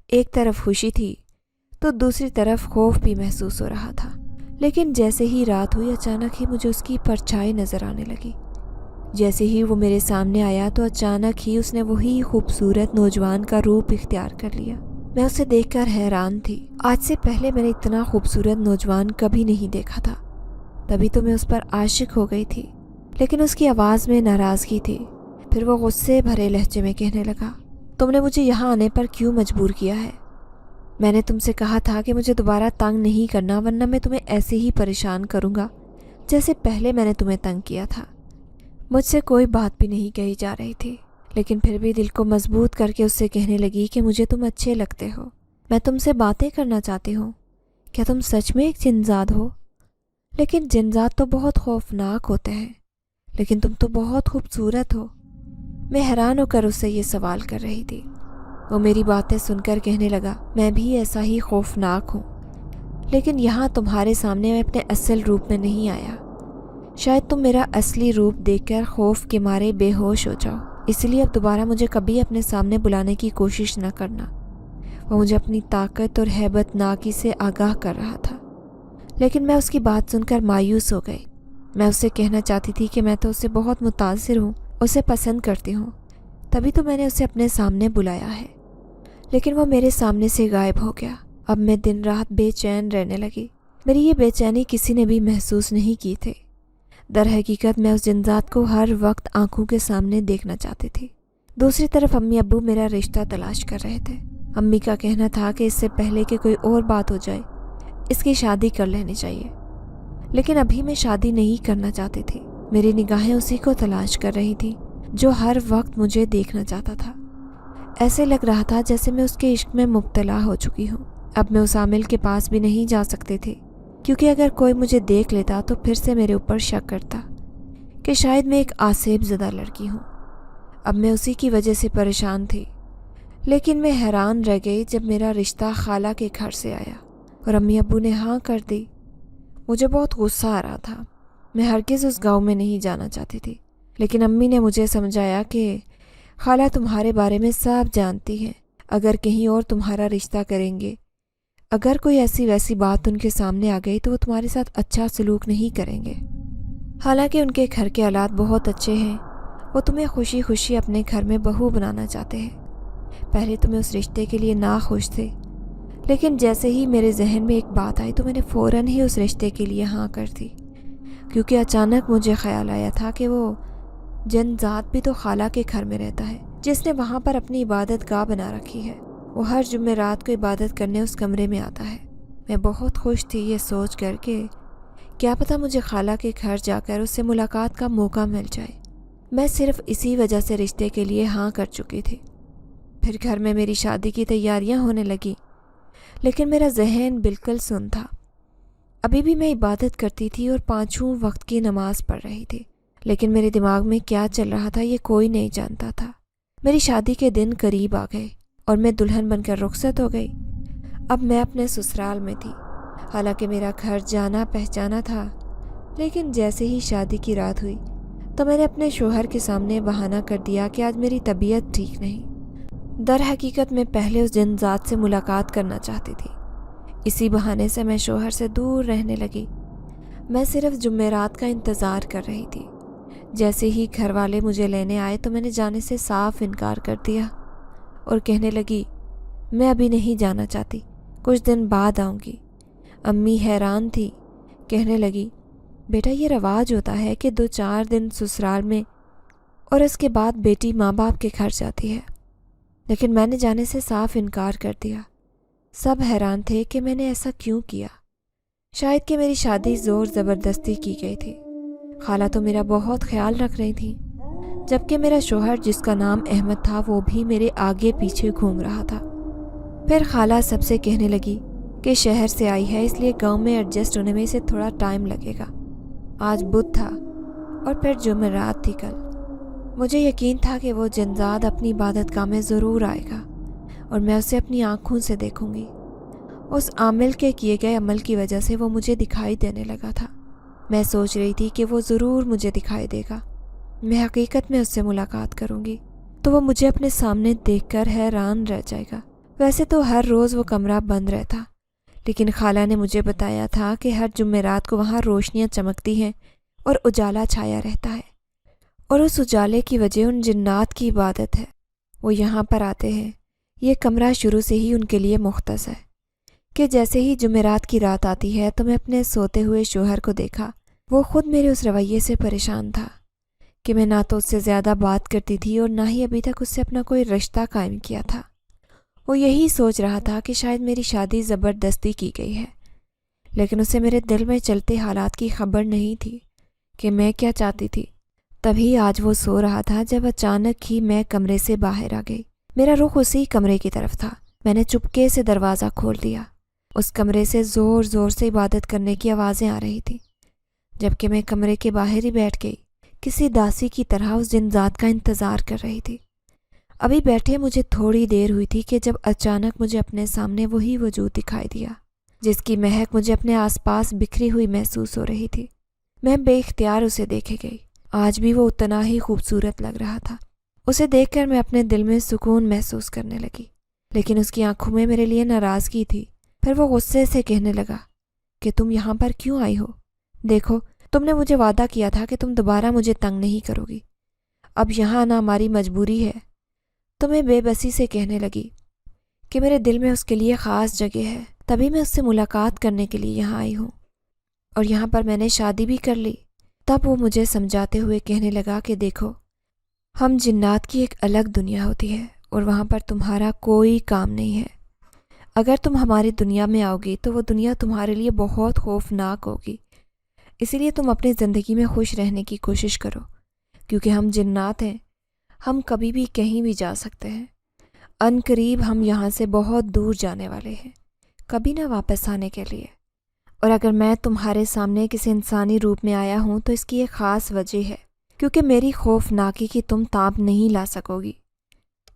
ایک طرف خوشی تھی تو دوسری طرف خوف بھی محسوس ہو رہا تھا۔ لیکن جیسے ہی رات ہوئی، اچانک ہی مجھے اس کی پرچھائی نظر آنے لگی۔ جیسے ہی وہ میرے سامنے آیا تو اچانک ہی اس نے وہی خوبصورت نوجوان کا روپ اختیار کر لیا۔ میں اسے دیکھ کر حیران تھی۔ آج سے پہلے میں نے اتنا خوبصورت نوجوان کبھی نہیں دیکھا تھا، تبھی تو میں اس پر عاشق ہو گئی تھی۔ لیکن اس کی آواز میں ناراضگی تھی۔ پھر وہ غصے بھرے لہجے میں کہنے لگا، تم نے مجھے یہاں آنے پر کیوں مجبور کیا ہے؟ میں نے تم سے کہا تھا کہ مجھے دوبارہ تنگ نہیں کرنا، ورنہ میں تمہیں ایسے ہی پریشان کروں گا جیسے پہلے میں نے تمہیں تنگ کیا تھا۔ مجھ سے کوئی بات بھی نہیں کہی جا رہی تھی، لیکن پھر بھی دل کو مضبوط کر کے اس سے کہنے لگی کہ مجھے تم اچھے لگتے ہو، میں تم سے باتیں کرنا چاہتی ہوں۔ کیا تم سچ میں ایک جنزاد ہو؟ لیکن جنزاد تو بہت خوفناک ہوتے ہیں، لیکن تم تو بہت خوبصورت ہو۔ میں حیران ہو کر اس سے یہ سوال کر رہی تھی۔ وہ میری باتیں سن کر کہنے لگا، میں بھی ایسا ہی خوفناک ہوں، لیکن یہاں تمہارے سامنے میں اپنے اصل روپ میں نہیں آیا۔ شاید تم میرا اصلی روپ دیکھ کر خوف کے مارے بے ہوش ہو جاؤ، اس لیے اب دوبارہ مجھے کبھی اپنے سامنے بلانے کی کوشش نہ کرنا۔ وہ مجھے اپنی طاقت اور ہیبت ناکی سے آگاہ کر رہا تھا، لیکن میں اس کی بات سن کر مایوس ہو گئی۔ میں اسے کہنا چاہتی تھی کہ میں تو اسے بہت متاثر ہوں، اسے پسند کرتی ہوں، تبھی تو میں نے اسے اپنے سامنے بلایا ہے، لیکن وہ میرے سامنے سے غائب ہو گیا۔ اب میں دن رات بے چین رہنے لگی۔ میری یہ بے چینی کسی نے بھی محسوس نہیں کی تھی۔ در حقیقت میں اس جنزات کو ہر وقت آنکھوں کے سامنے دیکھنا چاہتی تھی۔ دوسری طرف امی ابو میرا رشتہ تلاش کر رہے تھے۔ امی کا کہنا تھا کہ اس سے پہلے کہ کوئی اور بات ہو جائے، اس کی شادی کر لینی چاہیے، لیکن ابھی میں شادی نہیں کرنا چاہتی تھی۔ میری نگاہیں اسی کو تلاش کر رہی تھی جو ہر وقت مجھے دیکھنا چاہتا تھا۔ ایسے لگ رہا تھا جیسے میں اس کے عشق میں مبتلا ہو چکی ہوں۔ اب میں اس عامل کے پاس بھی نہیں جا سکتی تھی، کیونکہ اگر کوئی مجھے دیکھ لیتا تو پھر سے میرے اوپر شک کرتا کہ شاید میں ایک آسیب زدہ لڑکی ہوں۔ اب میں اسی کی وجہ سے پریشان تھی، لیکن میں حیران رہ گئی جب میرا رشتہ خالہ کے گھر سے آیا اور امی ابو نے ہاں کر دی۔ مجھے بہت غصہ آ رہا تھا۔ میں ہرگز اس گاؤں میں نہیں جانا چاہتی تھی، لیکن امی نے مجھے سمجھایا کہ خالہ تمہارے بارے میں سب جانتی ہیں، اگر کہیں اور تمہارا رشتہ کریں گے، اگر کوئی ایسی ویسی بات ان کے سامنے آ گئی تو وہ تمہارے ساتھ اچھا سلوک نہیں کریں گے۔ حالانکہ ان کے گھر کے حالات بہت اچھے ہیں، وہ تمہیں خوشی خوشی اپنے گھر میں بہو بنانا چاہتے ہیں۔ پہلے تمہیں اس رشتے کے لیے ناخوش تھے، لیکن جیسے ہی میرے ذہن میں ایک بات آئی تو میں نے فوراً ہی اس رشتے کے لیے ہاں کر دی، کیونکہ اچانک مجھے خیال آیا تھا کہ وہ جن ذات بھی تو خالہ کے گھر میں رہتا ہے، جس نے وہاں پر اپنی عبادت گاہ بنا رکھی ہے۔ وہ ہر جمعرات کو عبادت کرنے اس کمرے میں آتا ہے۔ میں بہت خوش تھی یہ سوچ کر کہ کیا پتہ مجھے خالہ کے گھر جا کر اس سے ملاقات کا موقع مل جائے۔ میں صرف اسی وجہ سے رشتے کے لیے ہاں کر چکی تھی۔ پھر گھر میں میری شادی کی تیاریاں ہونے لگیں، لیکن میرا ذہن بالکل سن تھا۔ ابھی بھی میں عبادت کرتی تھی اور 5 وقت کی نماز پڑھ رہی تھی، لیکن میرے دماغ میں کیا چل رہا تھا یہ کوئی نہیں جانتا تھا۔ میری شادی کے دن قریب آ گئے اور میں دلہن بن کر رخصت ہو گئی۔ اب میں اپنے سسرال میں تھی، حالانکہ میرا گھر جانا پہچانا تھا، لیکن جیسے ہی شادی کی رات ہوئی تو میں نے اپنے شوہر کے سامنے بہانہ کر دیا کہ آج میری طبیعت ٹھیک نہیں۔ در حقیقت میں پہلے اس جن ذات سے ملاقات کرنا چاہتی تھی۔ اسی بہانے سے میں شوہر سے دور رہنے لگی۔ میں صرف جمعرات کا انتظار کر رہی تھی۔ جیسے ہی گھر والے مجھے لینے آئے تو میں نے جانے سے صاف انکار کر دیا اور کہنے لگی میں ابھی نہیں جانا چاہتی، کچھ دن بعد آؤں گی۔ امی حیران تھی، کہنے لگی بیٹا یہ رواج ہوتا ہے کہ 2-4 دن سسرال میں اور اس کے بعد بیٹی ماں باپ کے گھر جاتی ہے، لیکن میں نے جانے سے صاف انکار کر دیا۔ سب حیران تھے کہ میں نے ایسا کیوں کیا۔ شاید کہ میری شادی زور زبردستی کی گئی تھی۔ خالہ تو میرا بہت خیال رکھ رہی تھی، جبکہ میرا شوہر جس کا نام احمد تھا وہ بھی میرے آگے پیچھے گھوم رہا تھا۔ پھر خالہ سب سے کہنے لگی کہ شہر سے آئی ہے اس لیے گاؤں میں ایڈجسٹ ہونے میں اسے تھوڑا ٹائم لگے گا۔ آج بدھ تھا اور پھر جمعرات تھی کل۔ مجھے یقین تھا کہ وہ جنزاد اپنی عبادت گاہ میں ضرور آئے گا اور میں اسے اپنی آنکھوں سے دیکھوں گی۔ اس عامل کے کیے گئے عمل کی وجہ سے وہ مجھے دکھائی دینے لگا تھا۔ میں سوچ رہی تھی کہ وہ ضرور مجھے دکھائی دے گا، میں حقیقت میں اس سے ملاقات کروں گی تو وہ مجھے اپنے سامنے دیکھ کر حیران رہ جائے گا۔ ویسے تو ہر روز وہ کمرہ بند رہتا، لیکن خالہ نے مجھے بتایا تھا کہ ہر جمعرات کو وہاں روشنیاں چمکتی ہیں اور اجالا چھایا رہتا ہے، اور اس اجالے کی وجہ ان جنات کی عبادت ہے۔ وہ یہاں پر آتے ہیں۔ یہ کمرہ شروع سے ہی ان کے لیے مختص ہے کہ جیسے ہی جمعرات کی رات آتی ہے تو میں اپنے سوتے ہوئے شوہر کو دیکھا۔ وہ خود میرے اس رویے سے پریشان تھا کہ میں نہ تو اس سے زیادہ بات کرتی تھی اور نہ ہی ابھی تک اس سے اپنا کوئی رشتہ قائم کیا تھا۔ وہ یہی سوچ رہا تھا کہ شاید میری شادی زبردستی کی گئی ہے، لیکن اسے میرے دل میں چلتے حالات کی خبر نہیں تھی کہ میں کیا چاہتی تھی۔ تبھی آج وہ سو رہا تھا جب اچانک ہی میں کمرے سے باہر آ گئی۔ میرا رخ اسی کمرے کی طرف تھا۔ میں نے چپکے سے دروازہ کھول دیا۔ اس کمرے سے زور زور سے عبادت کرنے کی آوازیں آ رہی تھیں، جبکہ میں کمرے کے باہر ہی بیٹھ گئی، کسی داسی کی طرح اس جنزاد کا انتظار کر رہی تھی۔ ابھی بیٹھے مجھے تھوڑی دیر ہوئی تھی کہ جب اچانک مجھے اپنے سامنے وہی وجود دکھائی دیا جس کی مہک مجھے اپنے آس پاس بکھری ہوئی محسوس ہو رہی تھی۔ میں بے اختیار اسے دیکھے گئی۔ آج بھی وہ اتنا ہی خوبصورت لگ رہا تھا۔ اسے دیکھ کر میں اپنے دل میں سکون محسوس کرنے لگی، لیکن اس کی آنکھوں میں میرے لیے ناراضگی تھی۔ پھر وہ غصے سے کہنے لگا کہ تم یہاں پر کیوں آئی ہو؟ دیکھو، تم نے مجھے وعدہ کیا تھا کہ تم دوبارہ مجھے تنگ نہیں کرو گی۔ اب یہاں آنا ہماری مجبوری ہے۔ تو میں بے بسی سے کہنے لگی کہ میرے دل میں اس کے لیے خاص جگہ ہے، تبھی میں اس سے ملاقات کرنے کے لیے یہاں آئی ہوں، اور یہاں پر میں نے شادی بھی کر لی۔ تب وہ مجھے سمجھاتے ہوئے کہنے لگا کہ دیکھو، ہم جنات کی ایک الگ دنیا ہوتی ہے اور وہاں پر تمہارا کوئی کام نہیں ہے۔ اگر تم ہماری دنیا میں آؤ گی تو وہ دنیا تمہارے لیے بہت خوفناک ہوگی، اسی لیے تم اپنی زندگی میں خوش رہنے کی کوشش کرو، کیونکہ ہم جنات ہیں، ہم کبھی بھی کہیں بھی جا سکتے ہیں۔ ان قریب ہم یہاں سے بہت دور جانے والے ہیں، کبھی نہ واپس آنے کے لیے۔ اور اگر میں تمہارے سامنے کسی انسانی روپ میں آیا ہوں تو اس کی ایک خاص وجہ ہے، کیونکہ میری خوفناکی کی تم تاب نہیں لا سکو گی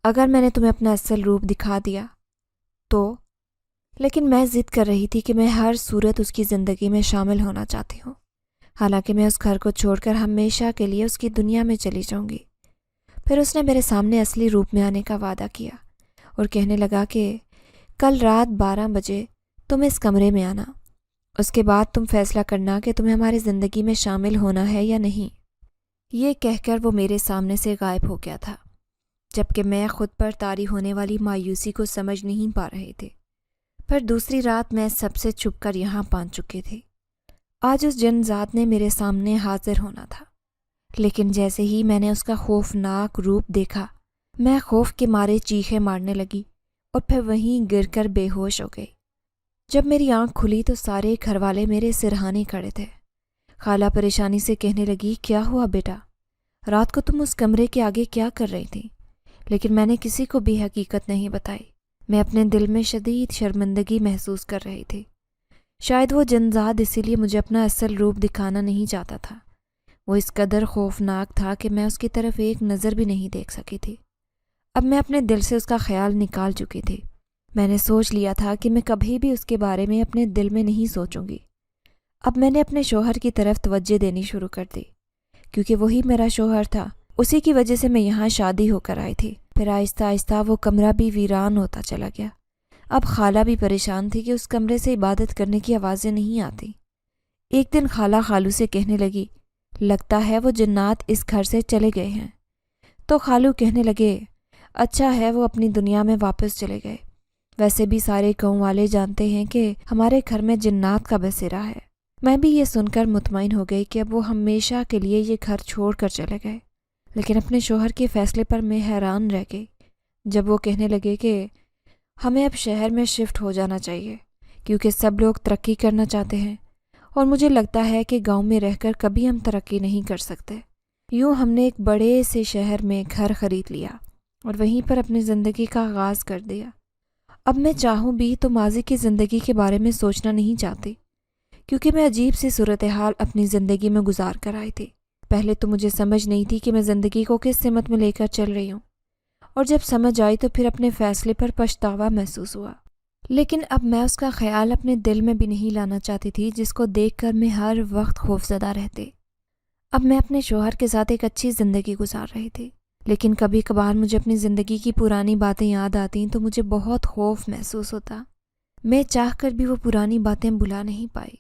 اگر میں نے تمہیں اپنا اصل روپ دکھا دیا تو۔ لیکن میں ضد کر رہی تھی کہ میں ہر صورت اس کی زندگی میں شامل ہونا چاہتی ہوں، حالانکہ میں اس گھر کو چھوڑ کر ہمیشہ کے لیے اس کی دنیا میں چلی جاؤں گی۔ پھر اس نے میرے سامنے اصلی روپ میں آنے کا وعدہ کیا اور کہنے لگا کہ کل رات 12 بجے تم اس کمرے میں آنا، اس کے بعد تم فیصلہ کرنا کہ تمہیں ہماری زندگی میں شامل ہونا ہے یا نہیں۔ یہ کہہ کر وہ میرے سامنے سے غائب ہو گیا تھا، جبکہ میں خود پر طاری ہونے والی مایوسی کو سمجھ نہیں پا رہی تھی۔ پر دوسری رات میں سب سے چھپ کر یہاں پہنچ چکی تھی۔ آج اس جن ذات نے میرے سامنے حاضر ہونا تھا، لیکن جیسے ہی میں نے اس کا خوفناک روپ دیکھا، میں خوف کے مارے چیخیں مارنے لگی اور پھر وہیں گر کر بے ہوش ہو گئی۔ جب میری آنکھ کھلی تو سارے گھر والے میرے سرہانے کھڑے تھے۔ خالہ پریشانی سے کہنے لگی، کیا ہوا بیٹا؟ رات کو تم اس کمرے کے آگے کیا کر رہی تھی؟ لیکن میں نے کسی کو بھی حقیقت نہیں بتائی۔ میں اپنے دل میں شدید شرمندگی محسوس کر رہی تھی۔ شاید وہ جنزاد اسی لیے مجھے اپنا اصل روپ دکھانا نہیں چاہتا تھا۔ وہ اس قدر خوفناک تھا کہ میں اس کی طرف ایک نظر بھی نہیں دیکھ سکی تھی۔ اب میں اپنے دل سے اس کا خیال نکال چکی تھی۔ میں نے سوچ لیا تھا کہ میں کبھی بھی اس کے بارے میں اپنے دل میں نہیں سوچوں گی۔ اب میں نے اپنے شوہر کی طرف توجہ دینی شروع کر دی، کیونکہ وہی میرا شوہر تھا۔ اسی کی وجہ سے میں یہاں شادی ہو کر آئی تھی۔ پھر آہستہ آہستہ وہ کمرہ بھی ویران ہوتا چلا گیا۔ اب خالہ بھی پریشان تھی کہ اس کمرے سے عبادت کرنے کی آوازیں نہیں آتی۔ ایک دن خالہ خالو سے کہنے لگی، لگتا ہے وہ جنات اس گھر سے چلے گئے ہیں۔ تو خالو کہنے لگے، اچھا ہے وہ اپنی دنیا میں واپس چلے گئے۔ ویسے بھی سارے گاؤں والے جانتے ہیں کہ ہمارے گھر میں جنات کا بسیرا ہے۔ میں بھی یہ سن کر مطمئن ہو گئی کہ اب وہ ہمیشہ کے لیے یہ گھر چھوڑ کر چلے گئے۔ لیکن اپنے شوہر کے فیصلے پر میں حیران رہ گئی جب وہ کہنے لگے کہ ہمیں اب شہر میں شفٹ ہو جانا چاہیے، کیونکہ سب لوگ ترقی کرنا چاہتے ہیں اور مجھے لگتا ہے کہ گاؤں میں رہ کر کبھی ہم ترقی نہیں کر سکتے۔ یوں ہم نے ایک بڑے سے شہر میں گھر خرید لیا اور وہیں پر اپنی زندگی کا آغاز کر دیا۔ اب میں چاہوں بھی تو ماضی کی زندگی کے بارے میں سوچنا نہیں چاہتی، کیونکہ میں عجیب سی صورتحال اپنی زندگی میں گزار کر آئی تھی۔ پہلے تو مجھے سمجھ نہیں تھی کہ میں زندگی کو کس سمت میں لے کر چل رہی ہوں، اور جب سمجھ آئی تو پھر اپنے فیصلے پر پچھتاوا محسوس ہوا۔ لیکن اب میں اس کا خیال اپنے دل میں بھی نہیں لانا چاہتی تھی، جس کو دیکھ کر میں ہر وقت خوفزدہ رہتی۔ اب میں اپنے شوہر کے ساتھ ایک اچھی زندگی گزار رہی تھی، لیکن کبھی کبھار مجھے اپنی زندگی کی پرانی باتیں یاد آتیں تو مجھے بہت خوف محسوس ہوتا۔ میں چاہ کر بھی وہ پرانی باتیں بھلا نہیں پائی۔